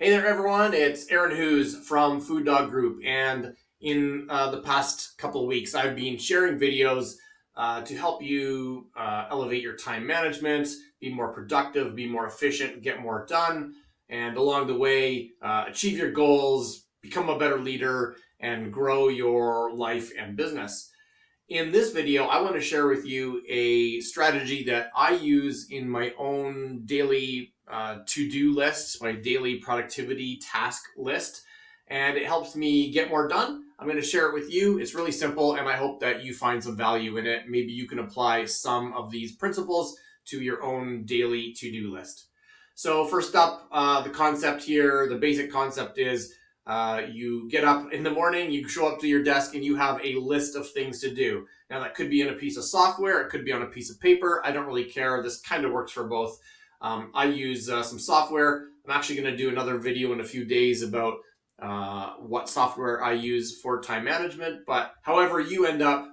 Hey there, everyone. It's Aaron Hughes from FuDog Group, and in the past couple of weeks, I've been sharing videos to help you elevate your time management, be more productive, be more efficient, get more done, and along the way, achieve your goals, become a better leader, and grow your life and business. In this video, I want to share with you a strategy that I use in my own daily to-do list, my daily productivity task list, and it helps me get more done. I'm going to share it with you. It's really simple, and I hope that you find some value in it. Maybe you can apply some of these principles to your own daily to-do list. So first up, the concept here, the basic concept is you get up in the morning, you show up to your desk, and you have a list of things to do. Now, that could be in a piece of software, it could be on a piece of paper. I don't really care. This kind of works for both. I use some software. I'm actually going to do another video in a few days about what software I use for time management. But however you end up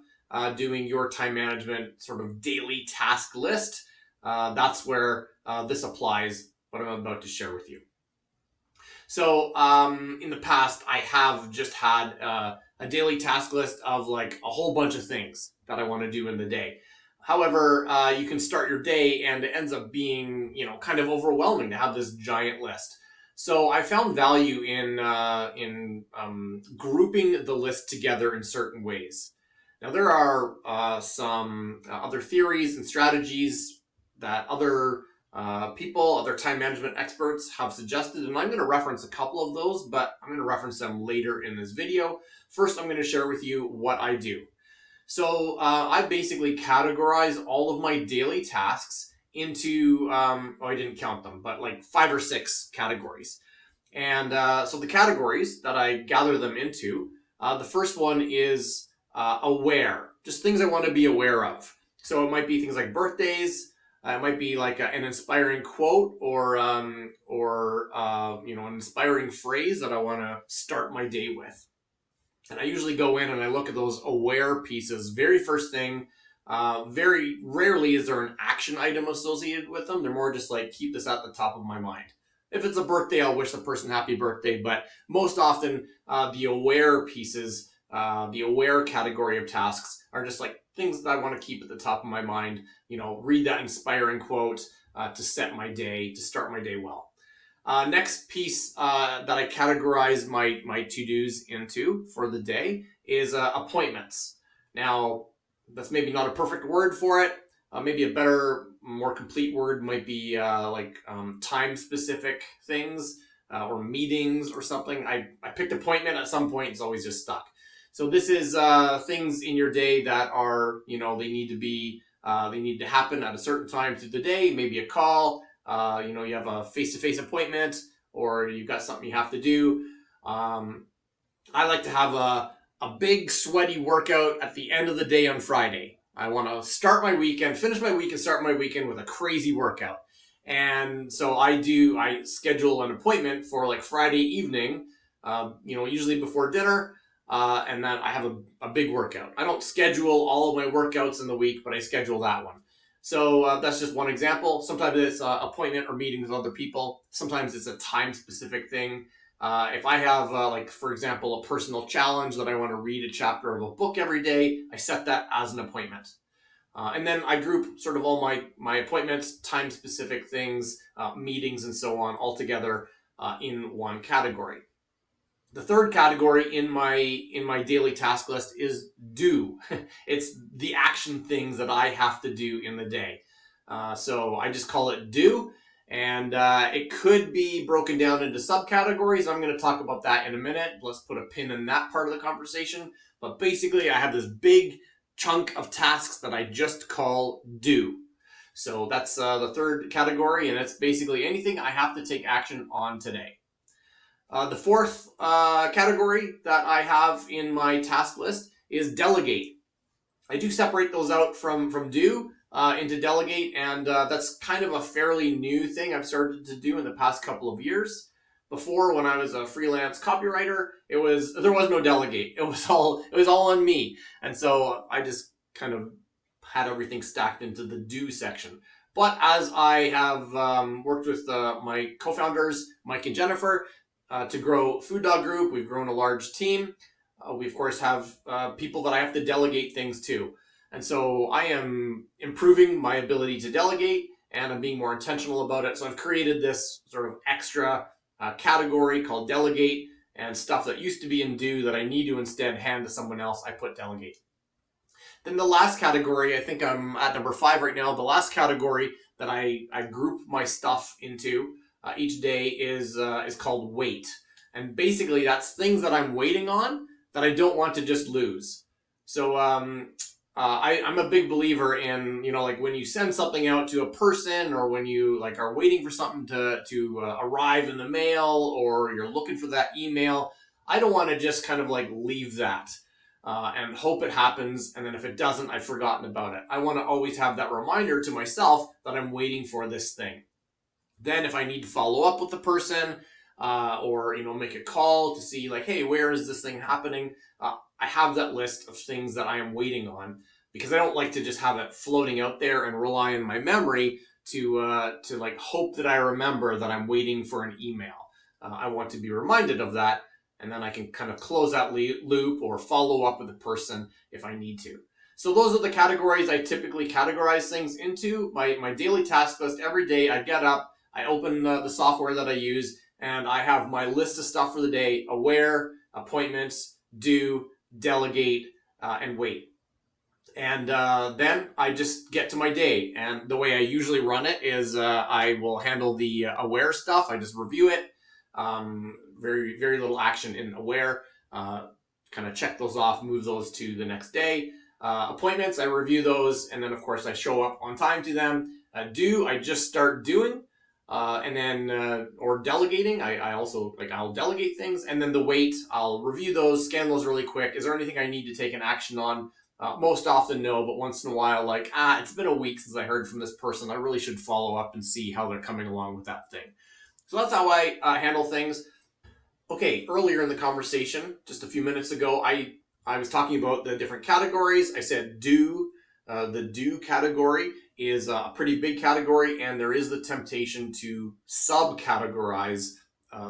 doing your time management sort of daily task list, that's where this applies, what I'm about to share with you. So in the past, I have just had a daily task list of like a whole bunch of things that I want to do in the day. However, you can start your day and it ends up being, kind of overwhelming to have this giant list. So I found value in grouping the list together in certain ways. Now, there are some other theories and strategies that other other time management experts have suggested, and I'm going to reference a couple of those, but I'm going to reference them later in this video. First, I'm going to share with you what I do. So I basically categorize all of my daily tasks into, I didn't count them, but like 5 or 6 categories. And so the categories that I gather them into, the first one is aware, just things I want to be aware of. So it might be things like birthdays. It might be like an inspiring quote or an inspiring phrase that I want to start my day with. And I usually go in and I look at those aware pieces. Very first thing, very rarely is there an action item associated with them. They're more just like, keep this at the top of my mind. If it's a birthday, I'll wish the person happy birthday. But most often, the aware pieces, the aware category of tasks are just like things that I want to keep at the top of my mind. Read that inspiring quote to set my day, to start my day well. Next piece that I categorize my to-dos into for the day is appointments. Now, that's maybe not a perfect word for it. Maybe a better, more complete word might be time-specific things or meetings or something. I picked appointment at some point. It's always just stuck. So this is things in your day that are, they need to happen at a certain time through the day, maybe a call, you have a face-to-face appointment, or you've got something you have to do. I like to have a big sweaty workout at the end of the day on Friday. I want to start my weekend, finish my week, and start my weekend with a crazy workout. And so I schedule an appointment for like Friday evening, usually before dinner. And then I have a big workout. I don't schedule all of my workouts in the week, but I schedule that one. So that's just one example. Sometimes it's an appointment or meetings with other people. Sometimes it's a time-specific thing. If I have, for example, a personal challenge that I want to read a chapter of a book every day, I set that as an appointment. And then I group sort of all my appointments, time-specific things, meetings, and so on all together in one category. The third category in my daily task list is do. It's the action things that I have to do in the day. So I just call it do. And it could be broken down into subcategories. I'm going to talk about that in a minute. Let's put a pin in that part of the conversation. But basically, I have this big chunk of tasks that I just call do. So that's the third category, and it's basically anything I have to take action on today. The fourth category that I have in my task list is delegate. I do separate those out from do into delegate, and that's kind of a fairly new thing I've started to do in the past couple of years. Before, when I was a freelance copywriter, there was no delegate. It was all on me, and so I just kind of had everything stacked into the do section. But as I have worked with my co-founders, Mike and Jennifer, to grow FuDog Group, we've grown a large team. We, of course, have people that I have to delegate things to. And so I am improving my ability to delegate, and I'm being more intentional about it. So I've created this sort of extra category called delegate, and stuff that used to be in do that I need to instead hand to someone else, I put delegate. Then the last category, I think I'm at number 5 right now. The last category that I group my stuff into each day is called wait. And basically that's things that I'm waiting on that I don't want to just lose. So I'm a big believer in, like when you send something out to a person, or when you like are waiting for something to arrive in the mail, or you're looking for that email, I don't want to just kind of like leave that and hope it happens, and then if it doesn't, I've forgotten about it. I want to always have that reminder to myself that I'm waiting for this thing. Then if I need to follow up with the person, or make a call to see like, hey, where is this thing happening? I have that list of things that I am waiting on, because I don't like to just have it floating out there and rely on my memory to like hope that I remember that I'm waiting for an email. I want to be reminded of that, and then I can kind of close that loop or follow up with the person if I need to. So those are the categories I typically categorize things into. My daily task list every day, I get up, I open the software that I use, and I have my list of stuff for the day: aware, appointments, do, delegate, and wait. And then I just get to my day. And the way I usually run it is I will handle the aware stuff. I just review it. Very, very little action in aware. Kind of check those off, move those to the next day. Appointments, I review those. And then, of course, I show up on time to them. Do, I just start doing. And then, or delegating, I also, I'll delegate things. And then the wait, I'll review those, scan those really quick. Is there anything I need to take an action on? Most often, no, but once in a while, it's been a week since I heard from this person. I really should follow up and see how they're coming along with that thing. So that's how I handle things. Okay, earlier in the conversation, just a few minutes ago, I was talking about the different categories. I said do. The do category is a pretty big category, and there is the temptation to subcategorize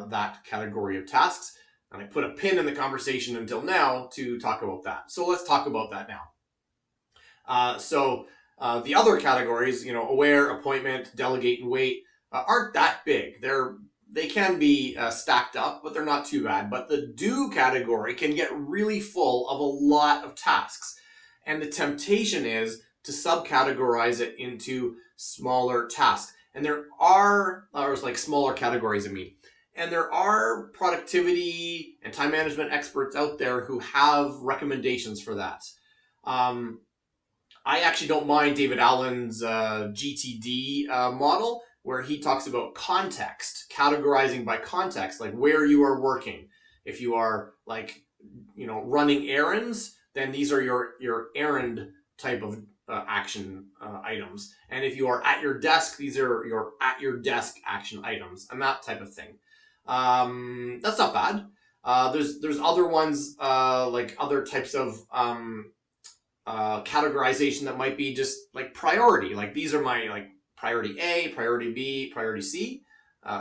that category of tasks. And I put a pin in the conversation until now to talk about that. So let's talk about that now. So the other categories, aware, appointment, delegate, and wait, aren't that big. They can be stacked up, but they're not too bad. But the do category can get really full of a lot of tasks. And the temptation is to subcategorize it into smaller tasks. And there are, or like smaller categories, and there are productivity and time management experts out there who have recommendations for that. I actually don't mind David Allen's GTD model, where he talks about context, categorizing by context, like where you are working. If you are running errands, then these are your errand type of action items. And if you are at your desk, these are your at your desk action items, and that type of thing. That's not bad. There's other ones, like other types of categorization that might be just like priority. Like these are my priority A, priority B, priority C.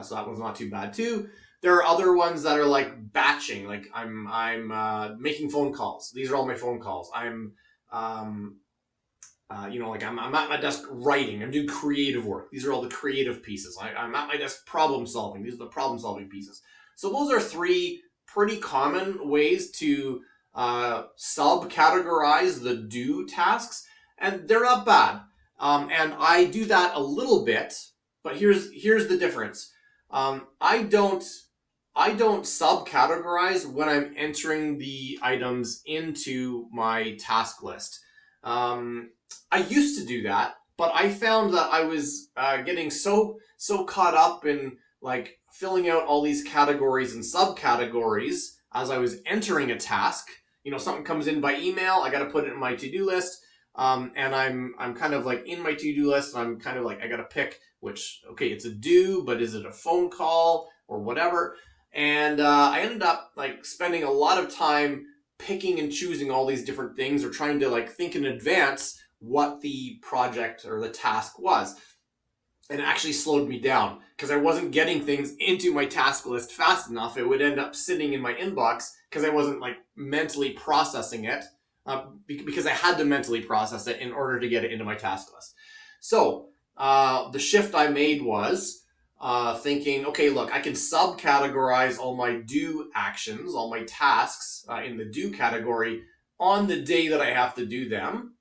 So that one's not too bad too. There are other ones that are like batching. Like I'm making phone calls. These are all my phone calls. I'm I'm at my desk writing. I'm doing creative work. These are all the creative pieces. I'm at my desk problem solving. These are the problem solving pieces. So those are 3 pretty common ways to subcategorize the do tasks, and they're not bad. And I do that a little bit, but here's the difference. I don't subcategorize when I'm entering the items into my task list. I used to do that, but I found that I was getting so caught up in like filling out all these categories and subcategories as I was entering a task. Something comes in by email, I got to put it in my to-do list, and I'm kind of like in my to-do list, and I'm kind of like I got to pick which. Okay, it's a do, but is it a phone call or whatever? And I ended up like spending a lot of time picking and choosing all these different things, or trying to like think in advance what the project or the task was. and it actually slowed me down because I wasn't getting things into my task list fast enough. It would end up sitting in my inbox because I wasn't like mentally processing it, because I had to mentally process it in order to get it into my task list. So the shift I made was thinking, okay, look, I can subcategorize all my do actions, all my tasks in the do category on the day that I have to do them.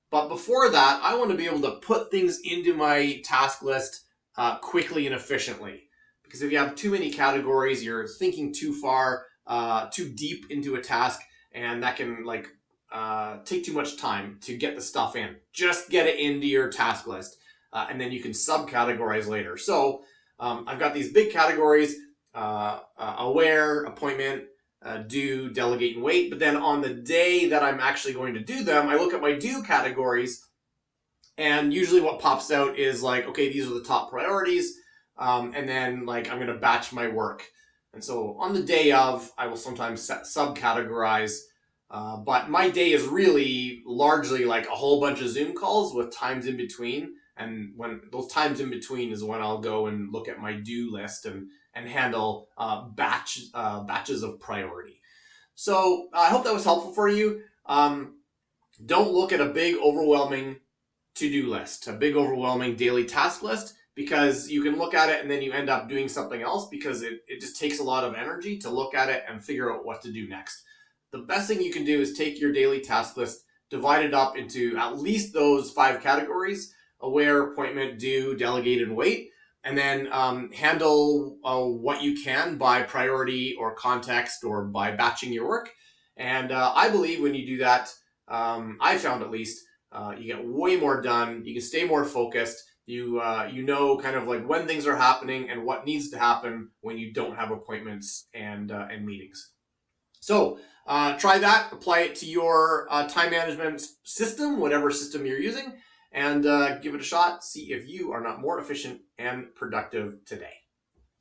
But before that, I want to be able to put things into my task list quickly and efficiently. Because if you have too many categories, you're thinking too far, too deep into a task, and that can take too much time to get the stuff in. Just get it into your task list, and then you can subcategorize later. So I've got these big categories: aware, appointment, do, delegate, and wait. But then on the day that I'm actually going to do them, I look at my do categories, and usually what pops out is like, okay, these are the top priorities, and then like I'm going to batch my work. And so on the day of, I will sometimes subcategorize, but my day is really largely like a whole bunch of Zoom calls with times in between. And when those times in between is when I'll go and look at my do list and handle batches of priority. So I hope that was helpful for you. Don't look at a big, overwhelming to-do list, a big, overwhelming daily task list, because you can look at it and then you end up doing something else because it just takes a lot of energy to look at it and figure out what to do next. The best thing you can do is take your daily task list, divide it up into at least those 5 categories: aware, appointment, do, delegate, and wait. And then handle what you can by priority or context or by batching your work. And I believe when you do that, I found at least, you get way more done. You can stay more focused. You know kind of like when things are happening and what needs to happen when you don't have appointments and meetings. So try that. Apply it to your time management system, whatever system you're using, and give it a shot. See if you are not more efficient and productive today.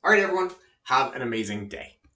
All right, everyone, have an amazing day.